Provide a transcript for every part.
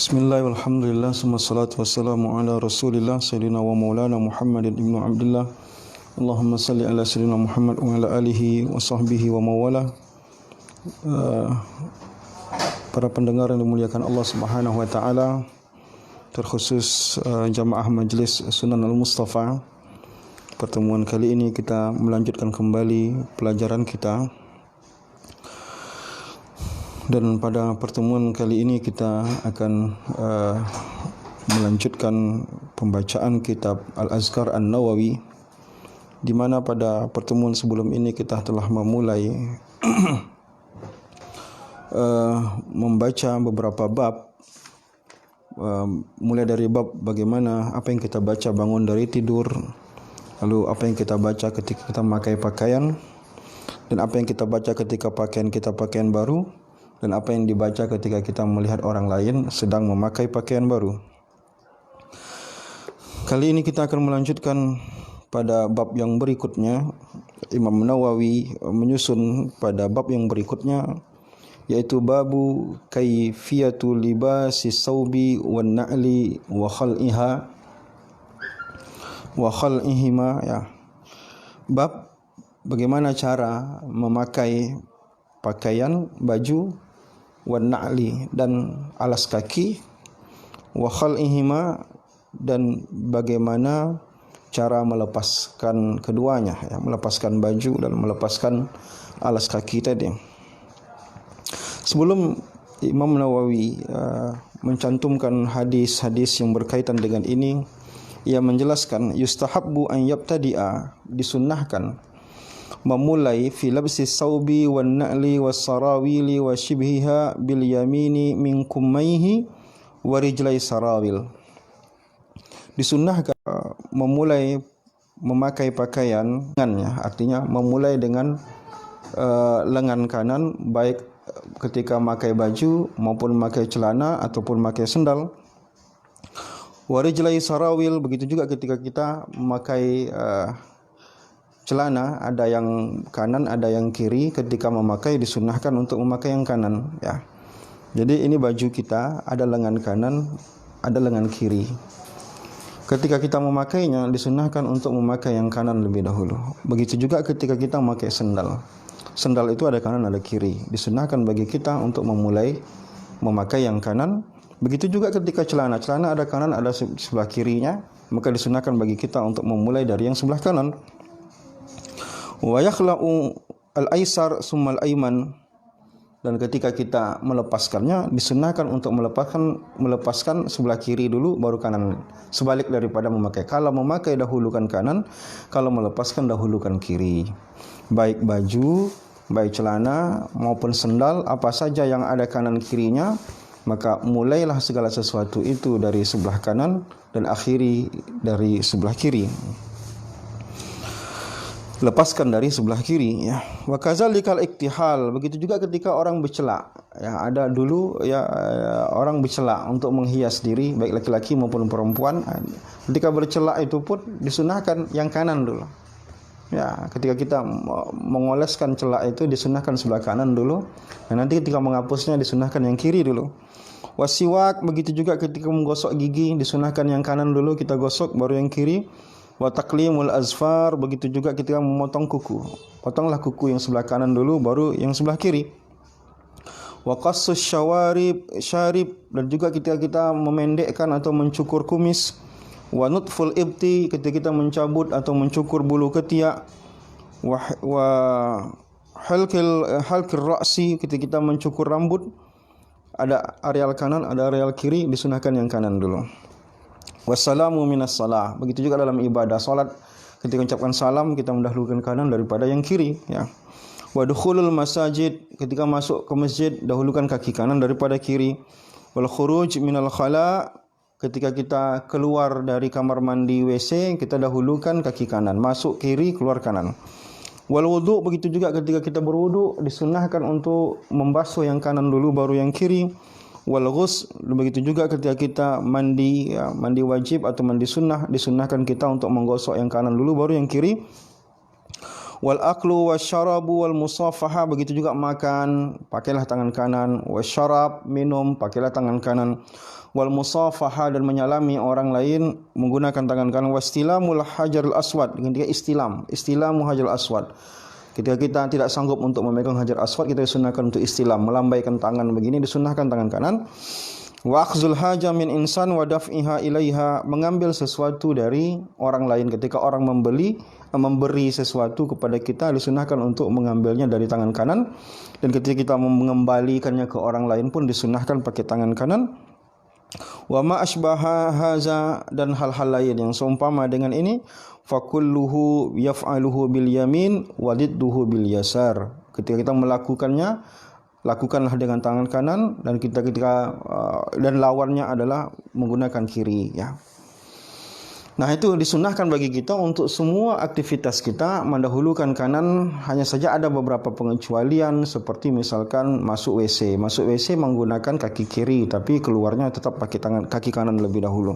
Bismillah walhamdulillah summa salatu wassalamu ala rasulillah sayyidina wa maulana Muhammadin ibnu Abdullah. Allahumma salli ala sayyidina Muhammad wa ala alihi wa sahbihi wa mawala. Para pendengar yang dimuliakan Allah Subhanahu wa taala, terkhusus jamaah Majlis Sunan Al-Mustafa. Pertemuan kali ini kita melanjutkan kembali pelajaran kita. Dan pada pertemuan kali ini kita akan melanjutkan pembacaan kitab Al-Azkar An-Nawawi, di mana pada pertemuan sebelum ini kita telah memulai membaca beberapa bab, mulai dari bab bagaimana apa yang kita baca bangun dari tidur, lalu apa yang kita baca ketika kita memakai pakaian, dan apa yang kita baca ketika pakaian kita pakaian baru, dan apa yang dibaca ketika kita melihat orang lain sedang memakai pakaian baru. Kali ini kita akan melanjutkan pada bab yang berikutnya. Imam Nawawi menyusun pada bab yang berikutnya, yaitu babu kaifiyatu libasi saubi wan na'li wa khal'ihima, ya. Bab bagaimana cara memakai pakaian, baju, wan na'li dan alas kaki, wa khal'ihima dan bagaimana cara melepaskan keduanya, ya, melepaskan baju dan melepaskan alas kaki tadi. Sebelum Imam Nawawi mencantumkan hadis-hadis yang berkaitan dengan ini, ia menjelaskan yustahabbu an yabtadi'a, disunnahkan memulai fi labsi saubi wan na'li was sarawili wa shibhiha bil yamini min kummaihi wa rijlai sarawil. Disunnahkan memulai memakai pakaian lengannya, artinya memulai dengan lengan kanan, baik ketika memakai baju maupun memakai celana ataupun memakai sendal. Wa rijlai sarawil, begitu juga ketika kita memakai celana, ada yang kanan, ada yang kiri. Ketika memakai disunnahkan untuk memakai yang kanan, ya. Jadi ini baju kita ada lengan kanan, ada lengan kiri. Ketika kita memakainya disunnahkan untuk memakai yang kanan lebih dahulu. Begitu juga ketika kita memakai sendal. Sendal itu ada kanan, ada kiri. Disunnahkan bagi kita untuk memulai memakai yang kanan. Begitu juga ketika celana. Celana ada kanan, ada sebelah kirinya. Maka disunnahkan bagi kita untuk memulai dari yang sebelah kanan. Wa yakhla'u al-aisar summa al-ayman, dan ketika kita melepaskannya disunnahkan untuk melepaskan sebelah kiri dulu baru kanan, sebalik daripada memakai. Kalau memakai dahulukan kanan, kalau melepaskan dahulukan kiri. Baik baju, baik celana maupun sendal, apa saja yang ada kanan kirinya, maka mulailah segala sesuatu itu dari sebelah kanan dan akhiri dari sebelah kiri. Lepaskan dari sebelah kiri, ya. Wa kazalikal iktihal, begitu juga ketika orang bercelak, ya. Ada dulu, ya, orang bercelak untuk menghias diri, baik laki-laki maupun perempuan. Ketika bercelak itu pun disunahkan yang kanan dulu, ya. Ketika kita mengoleskan celak itu disunahkan sebelah kanan dulu, dan nanti ketika menghapusnya disunahkan yang kiri dulu. Wasiwak, begitu juga ketika menggosok gigi disunahkan yang kanan dulu kita gosok, baru yang kiri. Wa taqlimul azfar, begitu juga ketika memotong kuku, potonglah kuku yang sebelah kanan dulu baru yang sebelah kiri. Wa qassus syarib, dan juga ketika kita memendekkan atau mencukur kumis. Wa nutful ibti, ketika kita mencabut atau mencukur bulu ketiak. Wa halqil ra'si, ketika kita mencukur rambut. Ada areal kanan, ada areal kiri, disunahkan yang kanan dulu. Wassalamu minas salah, begitu juga dalam ibadah salat, ketika mengucapkan salam kita mendahulukan kanan daripada yang kiri, ya. Wa dukhulul masajid, ketika masuk ke masjid dahulukan kaki kanan daripada kiri. Wal khuruj minal khala, ketika kita keluar dari kamar mandi WC kita dahulukan kaki kanan, masuk kiri, keluar kanan. Wal wudu, begitu juga ketika kita berwudu disunnahkan untuk membasuh yang kanan dulu baru yang kiri. Wal ghusl, begitu juga ketika kita mandi, ya, mandi wajib atau mandi sunnah, disunnahkan kita untuk menggosok yang kanan dulu baru yang kiri. Wal aklu wasyarabu wal musafaha, begitu juga makan, pakailah tangan kanan. Wasyarab, minum, pakailah tangan kanan. Wal musafaha, dan menyalami orang lain menggunakan tangan kanan. Wastilamul hajarul aswad, dengan dia istilamu hajarul aswad. Ketika kita tidak sanggup untuk memegang hajar aswad, kita disunahkan untuk istilam, melambaikan tangan begini, disunahkan tangan kanan. Wa akhzul haja min insan wa daf'iha ilaiha, mengambil sesuatu dari orang lain. Ketika orang memberi sesuatu kepada kita, disunahkan untuk mengambilnya dari tangan kanan, dan ketika kita mengembalikannya ke orang lain pun disunahkan pakai tangan kanan. Wa ma asbaha haza, dan hal-hal lain yang seumpama dengan ini, fakulluhu yaf'aluhu bil yamin wa didduhu bil yasar. Ketika kita melakukannya, lakukanlah dengan tangan kanan, dan dan lawannya adalah menggunakan kiri, ya. Nah, itu disunahkan bagi kita untuk semua aktivitas kita mendahulukan kanan. Hanya saja ada beberapa pengecualian, seperti misalkan masuk WC menggunakan kaki kiri, tapi keluarnya tetap pakai kaki kanan lebih dahulu.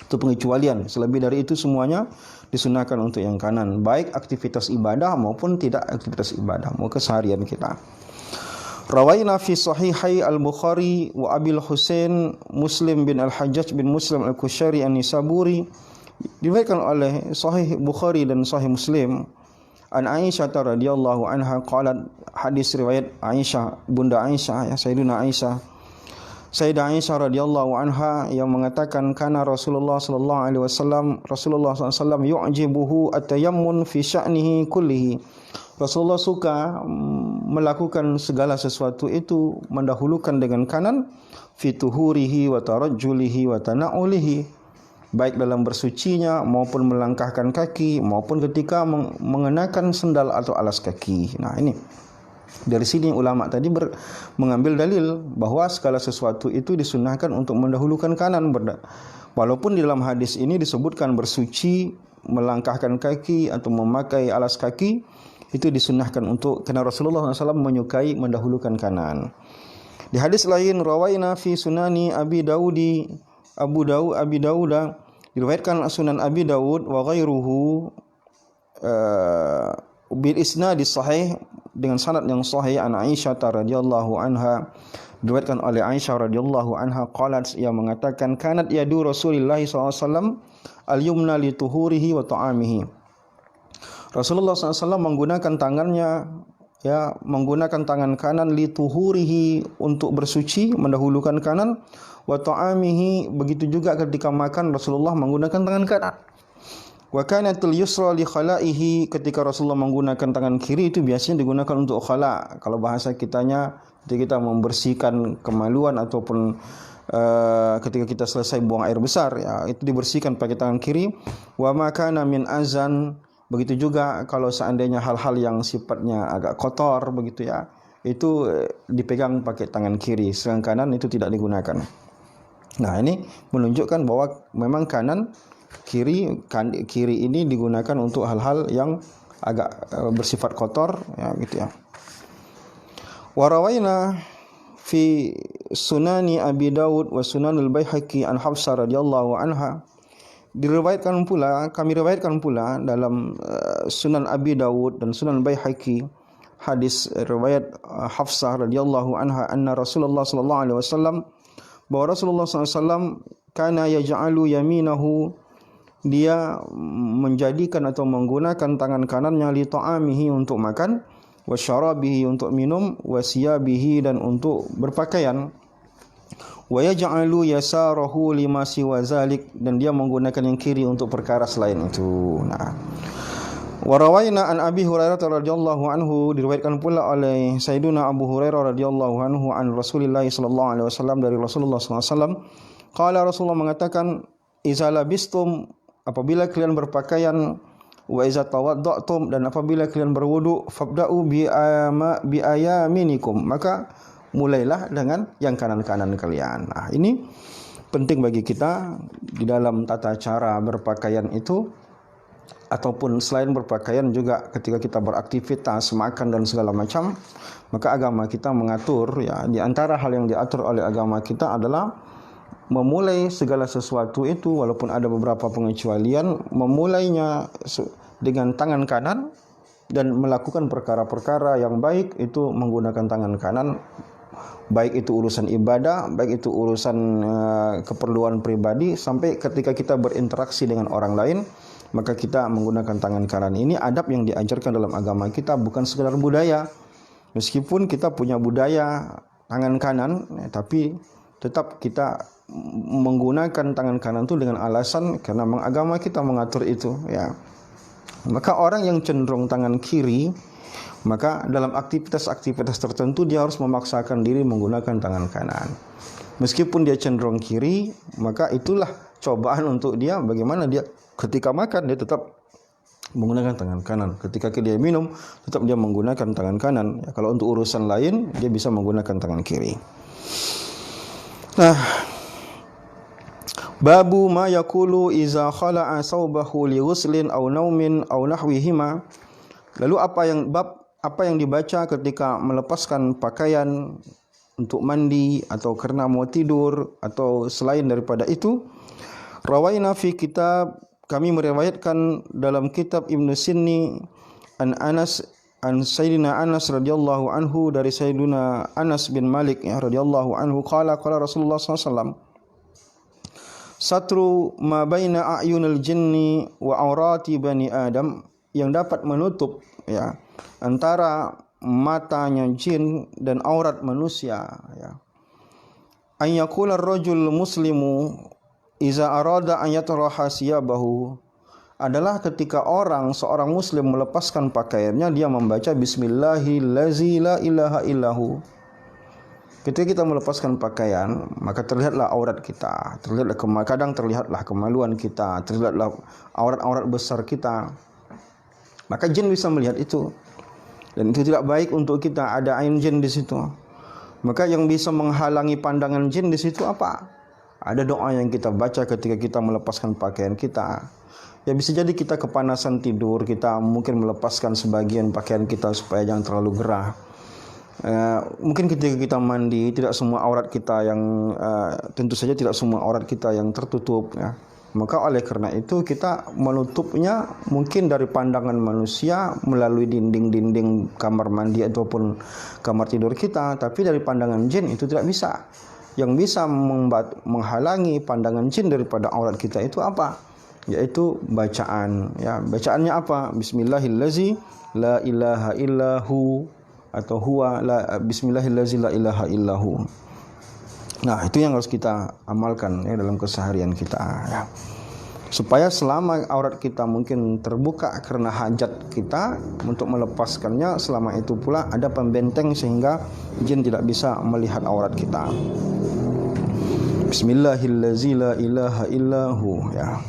Itu pengecualian. Selebih dari itu semuanya disunahkan untuk yang kanan, baik aktivitas ibadah maupun tidak aktivitas ibadah, mau keseharian kita. Rawaina fi sahihai al-Bukhari wa Abil Husain Muslim bin Al-Hajjaj bin Muslim Al-Kushari An-Nisaburi, diriwayatkan oleh Sahih Bukhari dan Sahih Muslim, an Aisyah radhiyallahu anha qalat, hadis riwayat Aisyah, Bunda Aisyah, ya, Sayyidina Aisyah, Sayyidah Aisyah radhiyallahu anha, yang mengatakan, kana Rasulullah sallallahu alaihi wasallam, Rasulullah sallallahu alaihi wasallam yu'jibuhu at-tayammun fi sya'nihi kullihi. Rasulullah suka melakukan segala sesuatu itu mendahulukan dengan kanan, fi tuhurihi wa tarajjulihi wa tana'ulihi, baik dalam bersucinya maupun melangkahkan kaki maupun ketika mengenakan sendal atau alas kaki. Nah, ini dari sini ulama tadi mengambil dalil bahwa segala sesuatu itu disunahkan untuk mendahulukan kanan. Walaupun di dalam hadis ini disebutkan bersuci, melangkahkan kaki atau memakai alas kaki, itu disunahkan karena Rasulullah SAW menyukai mendahulukan kanan. Di hadis lain, rawaina fi sunani Abi Dawud, diriwayatkan Sunan Abi Dawud wa ghairuhu bil isnad sahih, dengan sanad yang sahih, an Aisyah radhiyallahu anha, diriwayatkan oleh Aisyah radhiyallahu anha qalat, yang mengatakan, kanat yadu Rasulillah SAW al-yumna li tuhurihi wa ta'amihi. Rasulullah SAW menggunakan tangannya, ya, menggunakan tangan kanan li tuhurihi, untuk bersuci, mendahulukan kanan, wa ta'amihi, begitu juga ketika makan Rasulullah menggunakan tangan kanan. Wa kanatul yusra li khalaihi, ketika Rasulullah menggunakan tangan kiri itu biasanya digunakan untuk khala. Kalau bahasa kitanya, ketika kita membersihkan kemaluan ataupun ketika kita selesai buang air besar, ya, itu dibersihkan pakai tangan kiri. Wa ma kana min azan, begitu juga kalau seandainya hal-hal yang sifatnya agak kotor begitu, ya, itu dipegang pakai tangan kiri, sedangkan kanan itu tidak digunakan. Nah, ini menunjukkan bahwa memang kiri ini digunakan untuk hal-hal yang agak bersifat kotor, ya, gitu, ya. Wa rawaina fi sunani Abi Dawud wa sunanul Baihaqi an Hafsah radhiyallahu anha, kami riwayatkan pula dalam Sunan Abi Dawud dan Sunan Baihaqi, hadis riwayat Hafsah radhiyallahu anha, anna Rasulullah sallallahu alaihi wasallam, bahwa Rasulullah sallallahu alaihi wasallam kana yaj'alu yaminahu, dia menjadikan atau menggunakan tangan kanannya li ta'amihi, untuk makan, wa syarabihi, untuk minum, wa siyabihi, dan untuk berpakaian, wa yaj'alu yasarahu lima siwa zalik, dan dia menggunakan yang kiri untuk perkara selain itu. Nah, wa rawaina an Abi Hurairah radhiyallahu anhu, diriwayatkan pula oleh Sayyidina Abu Hurairah radhiyallahu anhu, an Rasulillah sallallahu alaihi wasallam, dari Rasulullah sallallahu alaihi wasallam, qala, Rasulullah mengatakan, iza labistum, apabila kalian berpakaian, wa iza tawadda'tum, dan apabila kalian berwudu, fabda'u bi ayaminikum, maka mulailah dengan yang kanan-kanan kalian. Nah, ini penting bagi kita di dalam tata cara berpakaian itu, ataupun selain berpakaian juga ketika kita beraktivitas, makan dan segala macam, maka agama kita mengatur, ya, di antara hal yang diatur oleh agama kita adalah memulai segala sesuatu itu, walaupun ada beberapa pengecualian, memulainya dengan tangan kanan, dan melakukan perkara-perkara yang baik itu menggunakan tangan kanan, baik itu urusan ibadah, baik itu urusan keperluan pribadi, sampai ketika kita berinteraksi dengan orang lain maka kita menggunakan tangan kanan. Ini adab yang diajarkan dalam agama kita, bukan sekedar budaya. Meskipun kita punya budaya tangan kanan, tapi tetap kita menggunakan tangan kanan itu dengan alasan karena agama kita mengatur itu, ya. Maka orang yang cenderung tangan kiri, maka dalam aktivitas-aktivitas tertentu dia harus memaksakan diri menggunakan tangan kanan. Meskipun dia cenderung kiri, maka itulah cobaan untuk dia, bagaimana dia ketika makan dia tetap menggunakan tangan kanan, ketika dia minum tetap dia menggunakan tangan kanan, ya. Kalau untuk urusan lain dia bisa menggunakan tangan kiri. Nah, babu ma yaqulu iza khala'a saubahu li ghuslin aw naumin aw nahwihima. Lalu apa yang dibaca ketika melepaskan pakaian untuk mandi atau karena mau tidur atau selain daripada itu. Rawaina fi kitab, kami meriwayatkan dalam kitab Ibnu Sinni an Sayyidina Anas radhiyallahu anhu, dari Sayyidina Anas bin Malik ya radhiyallahu anhu, qala Rasulullah sallallahu alaihi wasallam, satru ma baina a'yunil jinni wa aurati bani Adam, yang dapat menutup, ya, antara matanya jin dan aurat manusia, ya. An yaqula ar-rajul muslimu iza arada an yatraha siyabahu, adalah ketika seorang muslim melepaskan pakaiannya, dia membaca bismillahillazi la ilaha illahu. Ketika kita melepaskan pakaian, maka terlihatlah aurat kita, kadang terlihatlah kemaluan kita, terlihatlah aurat-aurat besar kita. Maka jin bisa melihat itu, dan itu tidak baik untuk kita ada ain jin di situ. Maka yang bisa menghalangi pandangan jin di situ apa? Ada doa yang kita baca ketika kita melepaskan pakaian kita. Ya, bisa jadi kita kepanasan tidur, kita mungkin melepaskan sebagian pakaian kita supaya jangan terlalu gerah. Mungkin ketika kita mandi, tidak semua aurat kita yang tentu saja tidak semua aurat kita yang tertutup, ya. Maka oleh karena itu kita menutupnya mungkin dari pandangan manusia melalui dinding-dinding kamar mandi ataupun kamar tidur kita, tapi dari pandangan jin itu tidak bisa. Yang bisa menghalangi pandangan jin daripada aurat kita itu apa? Yaitu bacaan, ya. Bacaannya apa? Bismillahillazi la ilaha illahu, atau huwa la bismillahillazi la ilaha illahu. Nah, itu yang harus kita amalkan, ya, dalam keseharian kita, ya. Supaya selama aurat kita mungkin terbuka karena hajat kita untuk melepaskannya, selama itu pula ada pembenteng sehingga jin tidak bisa melihat aurat kita. Bismillahillazi la ilaha illahu, ya.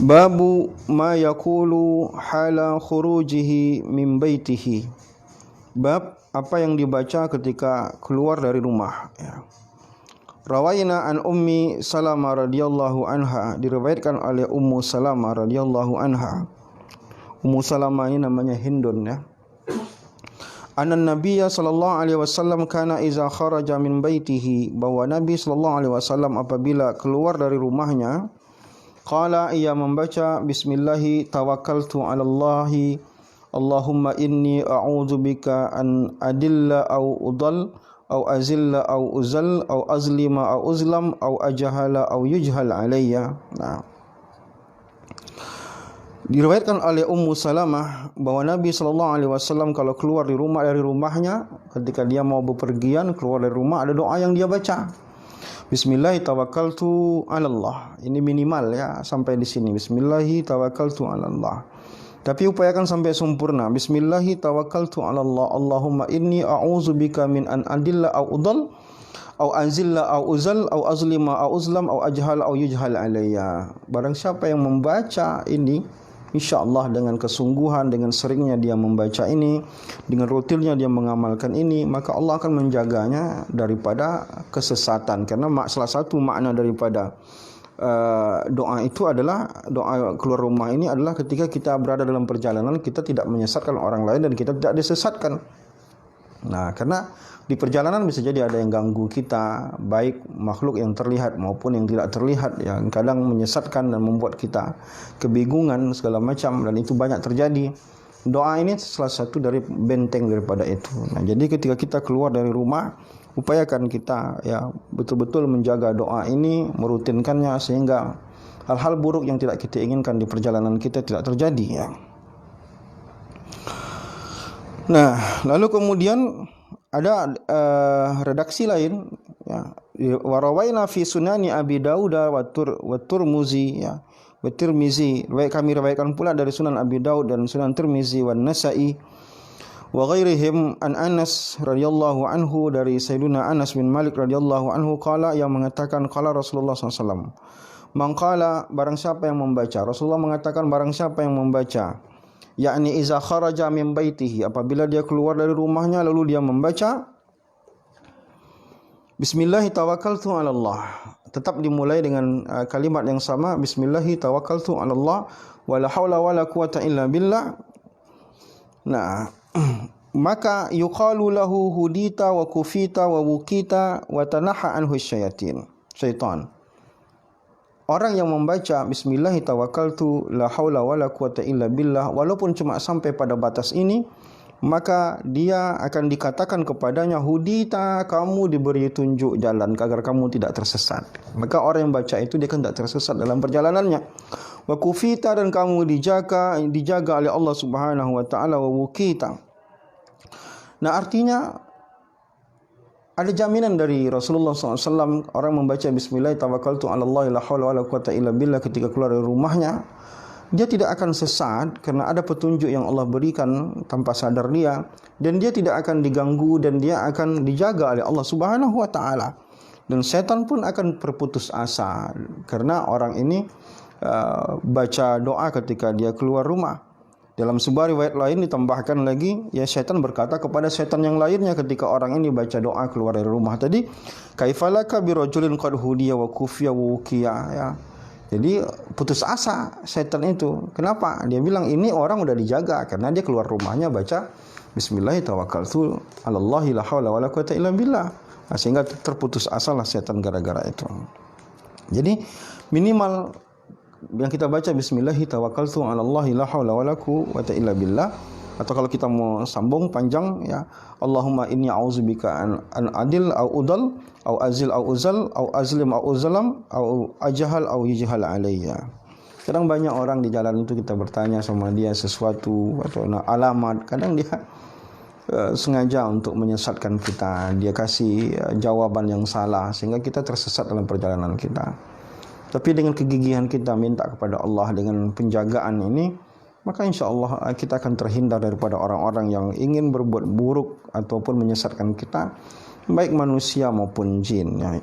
Babu ma yaqulu hala khurujihi min baitihi. Bab apa yang dibaca ketika keluar dari rumah, ya. Rawaina an Ummi Salamah radhiyallahu anha, diriwayatkan oleh Ummu Salamah radhiyallahu anha. Ummu Salamah ini namanya Hindun, ya. Anan Nabiyya sallallahu alaihi wasallam kana iza kharaja min baitihi, bahwa Nabi sallallahu alaihi wasallam apabila keluar dari rumahnya, qala, ia membaca bismillahi tawakkaltu 'ala Allahi Allahumma inni a'udzubika an adilla au udal au azilla au uzal au azlima au uzlam au ajahala au yujhal alayya. Nah, diriwayatkan oleh Ummu Salamah bahwa Nabi sallallahu alaihi wasallam kalau keluar dari rumahnya, ketika dia mau bepergian keluar dari rumah, ada doa yang dia baca. Bismillahi tawakkaltu 'ala Allah. Ini minimal, ya, sampai di sini. Bismillahi tawakkaltu 'ala Allah. Tapi upayakan sampai sempurna. Bismillahi tawakkaltu 'ala Allah. Allahumma inni a'udzubika min an adilla au udal au anzilla au uzal au azlima au uzlam au ajhal au yujhal alayya. Barang siapa yang membaca ini, insyaallah dengan kesungguhan, dengan seringnya dia membaca ini, dengan rutinnya dia mengamalkan ini, maka Allah akan menjaganya daripada kesesatan. Karena salah satu makna daripada doa itu adalah, doa keluar rumah ini adalah ketika kita berada dalam perjalanan, kita tidak menyesatkan orang lain dan kita tidak disesatkan. Nah, karena di perjalanan bisa jadi ada yang ganggu kita, baik makhluk yang terlihat maupun yang tidak terlihat, yang kadang menyesatkan dan membuat kita kebingungan segala macam, dan itu banyak terjadi. Doa ini salah satu dari benteng daripada itu. Nah, jadi ketika kita keluar dari rumah, upayakan kita ya betul-betul menjaga doa ini, merutinkannya sehingga hal-hal buruk yang tidak kita inginkan di perjalanan kita tidak terjadi ya. Nah, lalu kemudian ada redaksi lain ya, warawaina fi sunani Abi Daud wa Tirmizi ya, wa Tirmizi, kami riwayatkan pula dari Sunan Abi Daud dan Sunan Tirmizi wa Nasa'i wa ghairihim an Anas radhiyallahu anhu, dari Sayyidina Anas bin Malik radhiyallahu anhu qala, yang mengatakan qala Rasulullah SAW, man qala, barang siapa yang membaca, Rasulullah mengatakan barang siapa yang membaca, yakni iza kharaja min baitihi, apabila dia keluar dari rumahnya lalu dia membaca Bismillahi tawakkaltu 'ala Allah, tetap dimulai dengan kalimat yang sama, Bismillahi tawakkaltu 'ala Allah wala haula wala quwata illa billah. Nah, maka yuqalu lahu hudita wa kufita wa wukita wa tanaha anhu syaitan. Orang yang membaca Bismillahi tawakkaltu la haula wala quwata illa billah, walaupun cuma sampai pada batas ini, maka dia akan dikatakan kepadanya, hudita, kamu diberi tunjuk jalan agar kamu tidak tersesat. Maka orang yang baca itu dia kan tidak tersesat dalam perjalanannya. Wa kufita, dan kamu dijaga oleh Allah Subhanahu wa taala, wa wukita. Nah, artinya ada jaminan dari Rasulullah SAW, orang membaca Bismillah tawakkaltu 'ala Allah la haula wala quwata illa billah ketika keluar dari rumahnya, dia tidak akan sesat karena ada petunjuk yang Allah berikan tanpa sadar dia, dan dia tidak akan diganggu dan dia akan dijaga oleh Allah Subhanahu wa taala. Dan setan pun akan berputus asa karena orang ini baca doa ketika dia keluar rumah. Dalam sebuah riwayat lain ditambahkan lagi, ya syaitan berkata kepada syaitan yang lainnya ketika orang ini baca doa keluar dari rumah tadi, kaifalaka birajulin qad hudiya wa kufiya wa wukiya ya. Jadi putus asa syaitan itu. Kenapa? Dia bilang ini orang udah dijaga karena dia keluar rumahnya baca Bismillahi tawakkaltu 'ala Allahi la haula wala quwata illa billah. Nah, sehingga terputus asalah syaitan gara-gara itu. Jadi minimal yang kita baca Bismillahi tawakkaltu 'ala Allahi la haula wala quwata illa billah, atau kalau kita mau sambung panjang ya, Allahumma inni a'udzubika an adil au udal au azil au uzal au azlim au uzalam au ajhal au yujhal alayya. Kadang banyak orang di jalan itu kita bertanya sama dia sesuatu atau alamat, kadang dia sengaja untuk menyesatkan kita, dia kasih jawaban yang salah sehingga kita tersesat dalam perjalanan kita. Tapi dengan kegigihan kita minta kepada Allah dengan penjagaan ini, maka insya Allah kita akan terhindar daripada orang-orang yang ingin berbuat buruk ataupun menyesatkan kita, baik manusia maupun jin ya.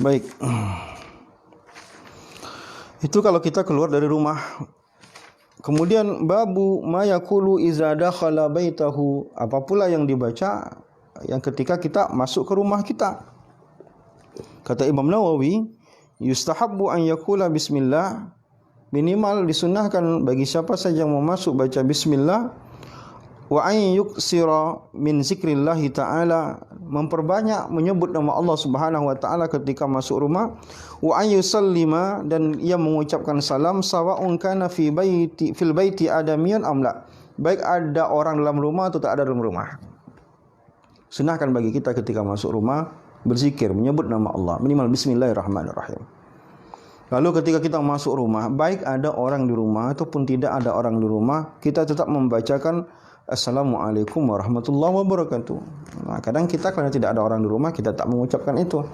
Baik, itu kalau kita keluar dari rumah. Kemudian babu ma yaqulu iza dakhala baitahu, apa pula yang dibaca yang ketika kita masuk ke rumah kita. Kata Imam Nawawi, yustahabbu an yaqula bismillah, minimal disunahkan bagi siapa saja yang mau masuk baca bismillah, wa an yuksira min zikrillah taala, memperbanyak menyebut nama Allah Subhanahu wa taala ketika masuk rumah, wa an yusallima, dan ia mengucapkan salam, sawa'un kana fil baiti adamiyan am la, baik ada orang dalam rumah atau tak ada dalam rumah. Sunahkan bagi kita ketika masuk rumah berzikir, menyebut nama Allah, minimal bismillahirrahmanirrahim. Lalu ketika kita masuk rumah, baik ada orang di rumah ataupun tidak ada orang di rumah, kita tetap membacakan Assalamualaikum warahmatullahi wabarakatuh. Nah, kadang kita kalau tidak ada orang di rumah, kita tak mengucapkan itu.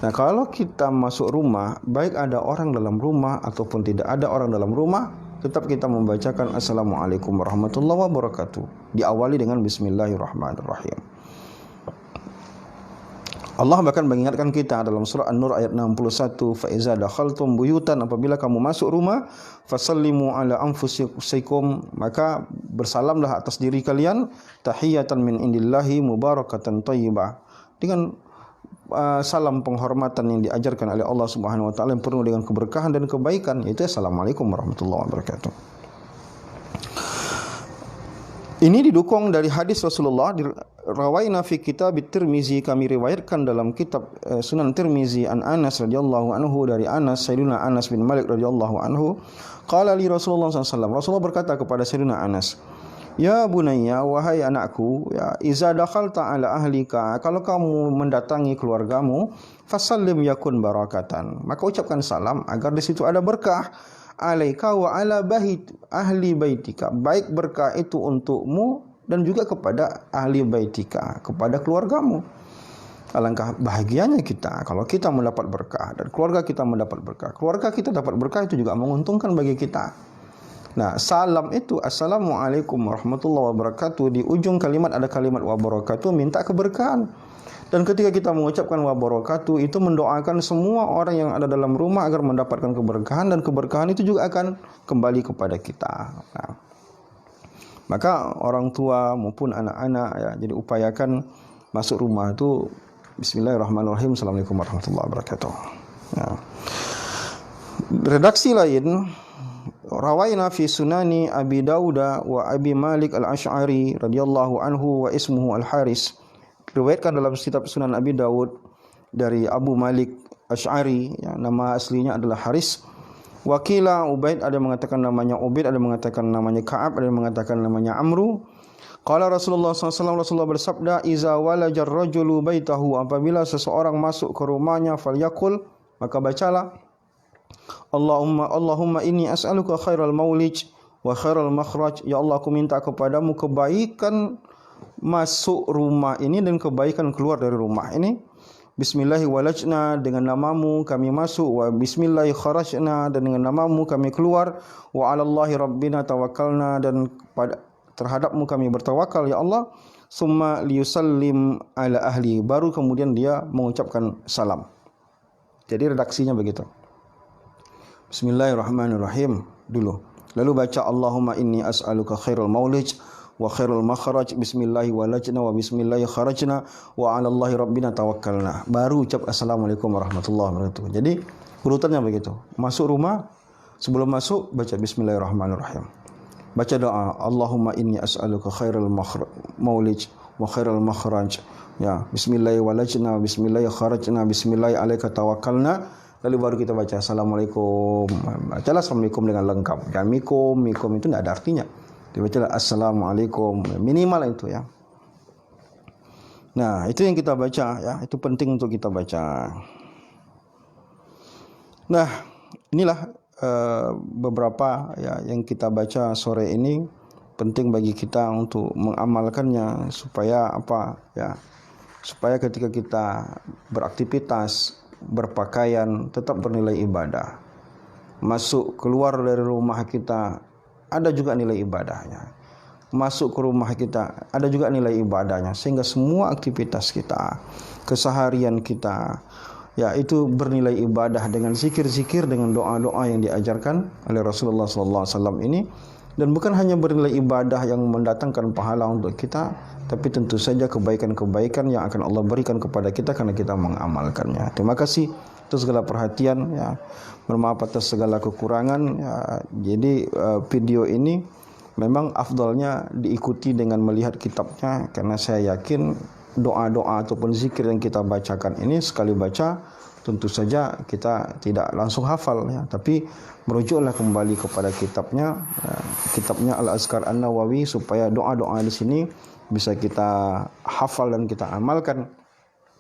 Nah, kalau kita masuk rumah, baik ada orang dalam rumah ataupun tidak ada orang dalam rumah, tetap kita membacakan Assalamualaikum warahmatullahi wabarakatuh. Diawali dengan Bismillahirrahmanirrahim. Allah bahkan mengingatkan kita dalam surah An-Nur ayat 61, fa iza dakhaltum buyutan, apabila kamu masuk rumah, fasallimu ala anfusikum, maka bersalamlah atas diri kalian, tahiyatan min indillahi mubarakatan thayyibah, dengan salam penghormatan yang diajarkan oleh Allah Subhanahu wa taala yang penuh dengan keberkahan dan kebaikan, yaitu Assalamualaikum warahmatullahi wabarakatuh. Ini didukung dari hadis Rasulullah, rawaina fi kitab Tirmizi, kami riwayatkan dalam kitab Sunan Tirmizi an Anas radhiyallahu anhu, dari Anas, Sayyidina Anas bin Malik radhiyallahu anhu, qala li Rasulullah SAW, Rasulullah berkata kepada Sayyidina Anas, ya bunayya, wahai anakku, ya, iza dakhalta ala ahlika, kalau kamu mendatangi keluargamu, fasallim yakun barakatan, maka ucapkan salam agar di situ ada berkah, alaika wa ala ahli baitika, baik berkah itu untukmu dan juga kepada ahli baitika, kepada keluargamu. Alangkah bahagianya kita kalau kita mendapat berkah dan keluarga kita mendapat berkah. Keluarga kita dapat berkah itu juga menguntungkan bagi kita. Nah, salam itu assalamualaikum warahmatullahi wabarakatuh, di ujung kalimat ada kalimat wabarakatuh, minta keberkahan. Dan ketika kita mengucapkan wabarakatuh, itu mendoakan semua orang yang ada dalam rumah agar mendapatkan keberkahan, dan keberkahan itu juga akan kembali kepada kita. Nah, maka orang tua maupun anak-anak, ya, jadi upayakan masuk rumah itu bismillahirrahmanirrahim, assalamualaikum warahmatullahi wabarakatuh. Nah, redaksi lain, rawaina fi sunani Abi Dauda wa Abi Malik al-Ash'ari radhiyallahu anhu wa ismuhu al-Haris, riwayatkan dalam kitab Sunan Abi Daud dari Abu Malik Ash'ari, ya, nama aslinya adalah Haris. Wakila Ubaid, ada yang mengatakan namanya Ubaid, ada yang mengatakan namanya Ka'ab, ada yang mengatakan namanya Amru. Qala Rasulullah SAW, Rasulullah bersabda, iza walajar rajulu baitahu, apabila seseorang masuk ke rumahnya, falyakul, maka bacalah, Allahumma inni as'aluka khairal maulij wa khairal makhraj, ya Allah, aku minta kepadamu kebaikan masuk rumah ini dan kebaikan keluar dari rumah ini. Bismillahi walajna, dengan namamu kami masuk, wa bismillahi kharajna, dan dengan namamu kami keluar, wa alallahi rabbina tawakkalna, dan terhadapmu kami bertawakal ya Allah. Summa liyusallim ala ahli, baru kemudian dia mengucapkan salam. Jadi redaksinya begitu. Bismillahirrahmanirrahim dulu, lalu baca Allahumma inni as'aluka khairul maulij wa khairul makhraj, bismillahi walajna wa bismillahi kharajna wa 'alallahi rabbina tawakkalna, baru ucap assalamualaikum warahmatullahi wabarakatuh. Jadi urutannya begitu. Masuk rumah, sebelum masuk baca bismillahirrahmanirrahim, baca doa Allahumma inni as'aluka khairul maulij wa khairul makhraj, ya, bismillahi walajna wa bismillahi kharajna bismillahi alaika tawakkalna, lalu baru kita baca assalamualaikum. Bacalah assalamualaikum dengan lengkap, jangan mikum itu tidak ada artinya. Dibacalah assalamualaikum, minimal itu, ya. Nah, itu yang kita baca, ya, itu penting untuk kita baca. Nah, inilah beberapa, ya, yang kita baca sore ini, penting bagi kita untuk mengamalkannya supaya apa, ya, supaya ketika kita beraktivitas, berpakaian tetap bernilai ibadah. Masuk keluar dari rumah kita ada juga nilai ibadahnya. Masuk ke rumah kita ada juga nilai ibadahnya, sehingga semua aktivitas kita, keseharian kita, ya, itu bernilai ibadah dengan zikir-zikir, dengan doa-doa yang diajarkan oleh Rasulullah SAW ini. Dan bukan hanya bernilai ibadah yang mendatangkan pahala untuk kita, tapi tentu saja kebaikan-kebaikan yang akan Allah berikan kepada kita karena kita mengamalkannya. Terima kasih atas segala perhatian, ya. Bermaaf atas segala kekurangan, ya. Jadi video ini memang afdalnya diikuti dengan melihat kitabnya, karena saya yakin doa-doa ataupun zikir yang kita bacakan ini sekali baca tentu saja kita tidak langsung hafal, ya, tapi merujuklah kembali kepada kitabnya, kitabnya Al-Azkar An-Nawawi, supaya doa-doa di sini bisa kita hafal dan kita amalkan.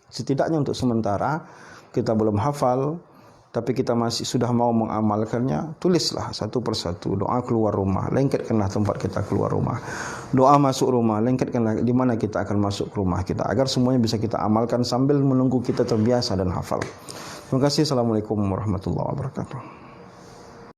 Setidaknya untuk sementara kita belum hafal, tapi kita masih sudah mau mengamalkannya, tulislah satu persatu. Doa keluar rumah, lengketkanlah tempat kita keluar rumah. Doa masuk rumah, lengketkanlah di mana kita akan masuk ke rumah kita, agar semuanya bisa kita amalkan sambil menunggu kita terbiasa dan hafal. Terima kasih. Assalamualaikum warahmatullahi wabarakatuh.